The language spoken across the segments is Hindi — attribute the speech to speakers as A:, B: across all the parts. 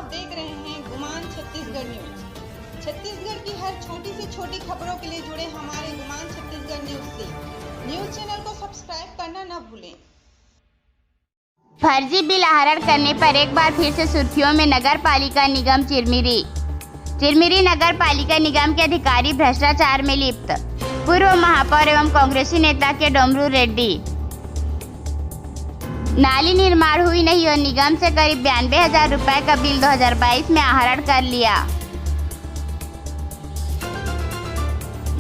A: देख रहे हैं गुमान छत्तीसगढ़ न्यूज। छत्तीसगढ़ की हर छोटी से छोटी खबरों के लिए जुड़े हमारे गुमान छत्तीसगढ़ न्यूज से। न्यूज चैनल को सब्सक्राइब करना न भूलें।
B: फर्जी बिल आहरण करने पर एक बार फिर से सुर्खियों में नगर पालिका निगम चिरमिरी। चिरमिरी नगर पालिका निगम के अधिकारी भ्रष्टाचार में लिप्त। पूर्व महापौर एवं कांग्रेसी नेता के डोमरू रेड्डी। नाली निर्माण हुई नहीं और निगम से करीब 92,000 रुपए का बिल 2022 में आहरण कर लिया।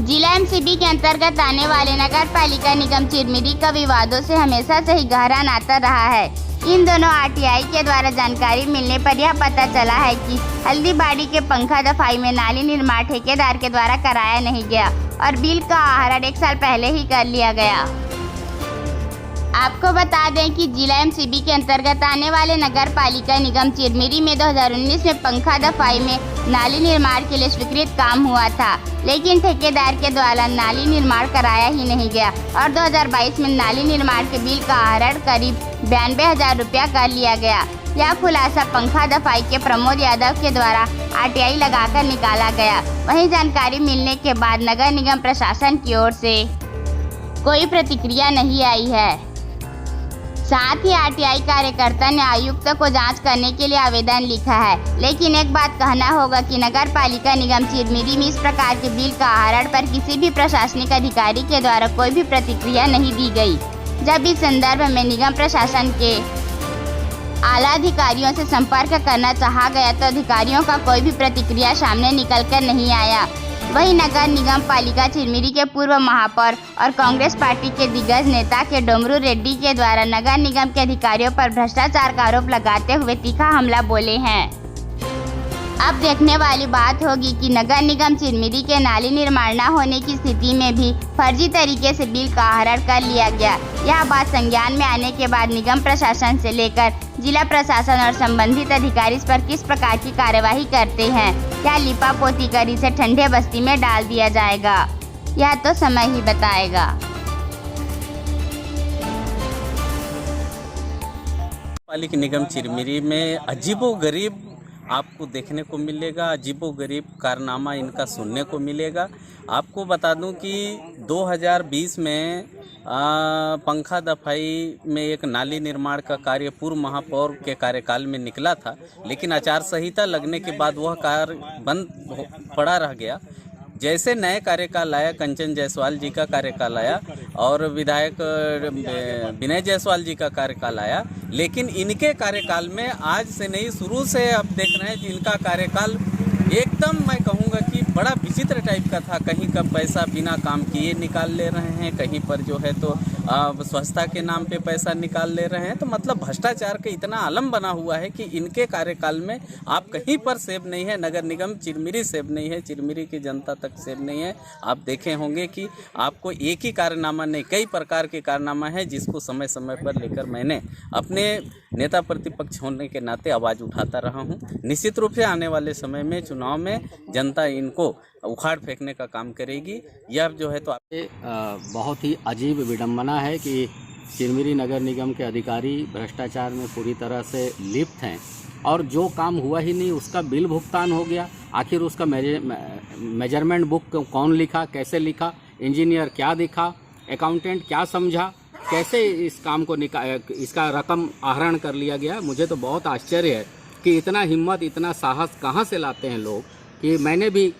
B: जिला एमसीबी के अंतर्गत आने वाले नगर पालिका निगम चिरमिरी का विवादों से हमेशा से ही गहरा नाता रहा है। इन दोनों आरटीआई के द्वारा जानकारी मिलने पर यह पता चला है कि हल्दीबाड़ी के पंखा दफाई में नाली निर्माण ठेकेदार के द्वारा कराया नहीं गया और बिल का आहरण 1 साल पहले ही कर लिया गया। आपको बता दें कि जिला एमसीबी के अंतर्गत आने वाले नगर पालिका निगम चिरमिरी में 2019 में पंखा दफाई में नाली निर्माण के लिए स्वीकृत काम हुआ था, लेकिन ठेकेदार के द्वारा नाली निर्माण कराया ही नहीं गया और 2022 में नाली निर्माण के बिल का आहरण करीब 92,000 रुपया कर लिया गया। यह खुलासा पंखा दफाई के प्रमोद यादव के द्वारा आरटीआई लगाकर निकाला गया। वहीं जानकारी मिलने के बाद नगर निगम प्रशासन की ओर से कोई प्रतिक्रिया नहीं आई है। साथ ही आरटीआई कार्यकर्ता ने आयुक्त को जांच करने के लिए आवेदन लिखा है, लेकिन एक बात कहना होगा कि नगर पालिका निगम चिरमिरी में इस प्रकार के बिल का आहरण पर किसी भी प्रशासनिक अधिकारी के द्वारा कोई भी प्रतिक्रिया नहीं दी गई। जब इस संदर्भ में निगम प्रशासन के आला अधिकारियों से संपर्क करना चाहा गया तो अधिकारियों का कोई भी प्रतिक्रिया सामने निकल कर नहीं आया। वहीं नगर निगम पालिका चिरमिरी के पूर्व महापौर और कांग्रेस पार्टी के दिग्गज नेता के डोमरू रेड्डी के द्वारा नगर निगम के अधिकारियों पर भ्रष्टाचार का आरोप लगाते हुए तीखा हमला बोले हैं। अब देखने वाली बात होगी कि नगर निगम चिरमिरी के नाली निर्माण न होने की स्थिति में भी फर्जी तरीके से बिल का आहरण कर लिया गया। यह बात संज्ञान में आने के बाद निगम प्रशासन से लेकर जिला प्रशासन और संबंधित अधिकारी इस पर किस प्रकार की कार्यवाही करते हैं, क्या लिपापोती कर इसे ठंडे बस्ती में डाल दिया जाएगा, यह तो समय ही बताएगा।
C: पालिका निगम चिरमिरी में अजीबोगरीब आपको देखने को मिलेगा, अजीबोगरीब कारनामा इनका सुनने को मिलेगा। आपको बता दूं कि 2020 में पंखा दफाई में एक नाली निर्माण का कार्य पूर्व महापौर के कार्यकाल में निकला था, लेकिन आचार संहिता लगने के बाद वह कार्य बंद पड़ा रह गया। जैसे नए कार्यकाल आया, कंचन जायसवाल जी का कार्यकाल आया और विधायक विनय जायसवाल जी का कार्यकाल आया, लेकिन इनके कार्यकाल में आज से नहीं, शुरू से आप देख रहे हैं कि इनका कार्यकाल एकदम मैं कहूँगा कि बड़ा विचित्र टाइप का था। कहीं का पैसा बिना काम किए निकाल ले रहे हैं, कहीं पर जो है तो स्वच्छता के नाम पे पैसा निकाल ले रहे हैं। तो मतलब भ्रष्टाचार का इतना आलम बना हुआ है कि इनके कार्यकाल में आप कहीं पर सेब नहीं है। नगर निगम चिरमिरी सेब नहीं है, चिरमिरी की जनता तक सेब नहीं है। आप देखे होंगे कि आपको एक ही कारनामा नहीं, कई प्रकार के कारनामा है जिसको समय समय पर लेकर मैंने अपने नेता प्रतिपक्ष होने के नाते आवाज़ उठाता रहा हूं। निश्चित रूप से आने वाले समय में चुनाव में जनता इनको उखाड़ फेंकने का काम करेगी। यह जो है तो
D: बहुत ही अजीब विडंबना है कि चिरमिरी नगर निगम के अधिकारी भ्रष्टाचार में पूरी तरह से लिप्त हैं और जो काम हुआ ही नहीं उसका बिल भुगतान हो गया। आखिर उसका मेजरमेंट बुक कौन लिखा, कैसे लिखा, इंजीनियर क्या दिखा, अकाउंटेंट क्या समझा, कैसे इस काम को इसका रकम आहरण कर लिया गया। मुझे तो बहुत आश्चर्य है कि इतना हिम्मत, इतना साहस कहाँ से लाते हैं लोग। कि मैंने भी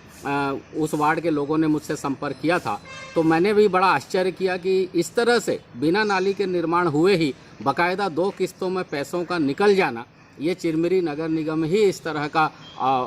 D: उस वार्ड के लोगों ने मुझसे संपर्क किया था तो मैंने भी बड़ा आश्चर्य किया कि इस तरह से बिना नाली के निर्माण हुए ही बाकायदा 2 किस्तों में पैसों का निकल जाना, ये चिरमिरी नगर निगम ही इस तरह का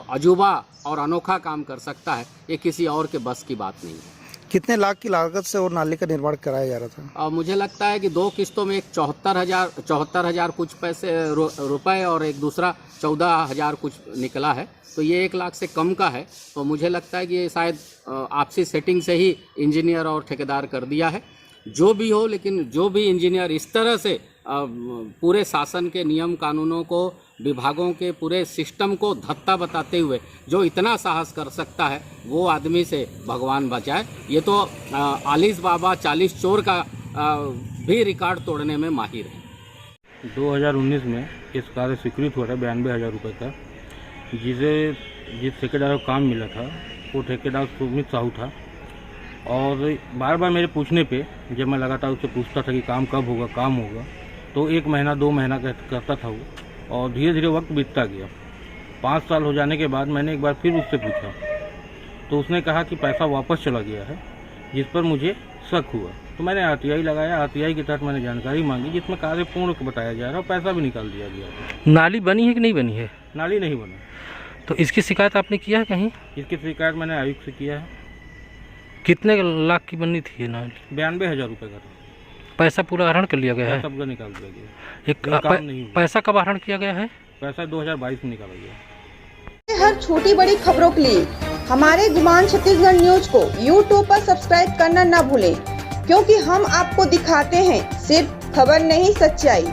D: अजूबा और अनोखा काम कर सकता है। ये किसी और के बस की बात नहीं है।
E: कितने लाख की लागत से और नाली का निर्माण कराया जा रहा था?
D: मुझे लगता है कि 2 किस्तों में एक 74,000 कुछ पैसे रुपए और एक दूसरा 14,000 कुछ निकला है, तो ये 1 लाख से कम का है। तो मुझे लगता है कि ये शायद आपसी सेटिंग से ही इंजीनियर और ठेकेदार कर दिया है। जो भी हो, लेकिन जो भी इंजीनियर इस तरह से पूरे शासन के नियम कानूनों को, विभागों के पूरे सिस्टम को धत्ता बताते हुए जो इतना साहस कर सकता है, वो आदमी से भगवान बचाए। ये तो आलिस बाबा 40 चोर का भी रिकॉर्ड तोड़ने में माहिर है।
F: 2019 में इस कार्य स्वीकृत हुआ था 92,000 रुपये का, जिस ठेकेदार को काम मिला था वो ठेकेदार सुमित साहू था। और बार बार मेरे पूछने पे जब मैं लगातार उससे पूछता था कि काम कब होगा काम होगा, तो 1 महीना 2 महीना करता था वो, और धीरे धीरे वक्त बीतता गया। 5 साल हो जाने के बाद मैंने एक बार फिर उससे पूछा तो उसने कहा कि पैसा वापस चला गया है, जिस पर मुझे शक हुआ। तो मैंने RTI लगाया। RTI के तहत मैंने जानकारी मांगी जिसमें कार्य पूर्ण बताया जा रहा है और पैसा भी निकाल दिया गया।
G: नाली बनी है कि नहीं बनी है?
F: नाली नहीं बना।
G: तो इसकी शिकायत आपने किया है कहीं?
F: इसकी शिकायत मैंने आयुक्त से किया है।
G: कितने लाख की बनी थी ये नाली?
F: 92,000 रुपये का था।
G: पैसा पूरा हरण कर लिया गया है?
F: सबका निकाल दिया गया।
G: एक पैसा कब हरण किया गया है?
F: पैसा 2022 में निकाला गया।
A: हर छोटी बड़ी खबरों के लिए हमारे गुमान छत्तीसगढ़ न्यूज को YouTube पर सब्सक्राइब करना न भूलें, क्योंकि हम आपको दिखाते हैं सिर्फ खबर नहीं सच्चाई।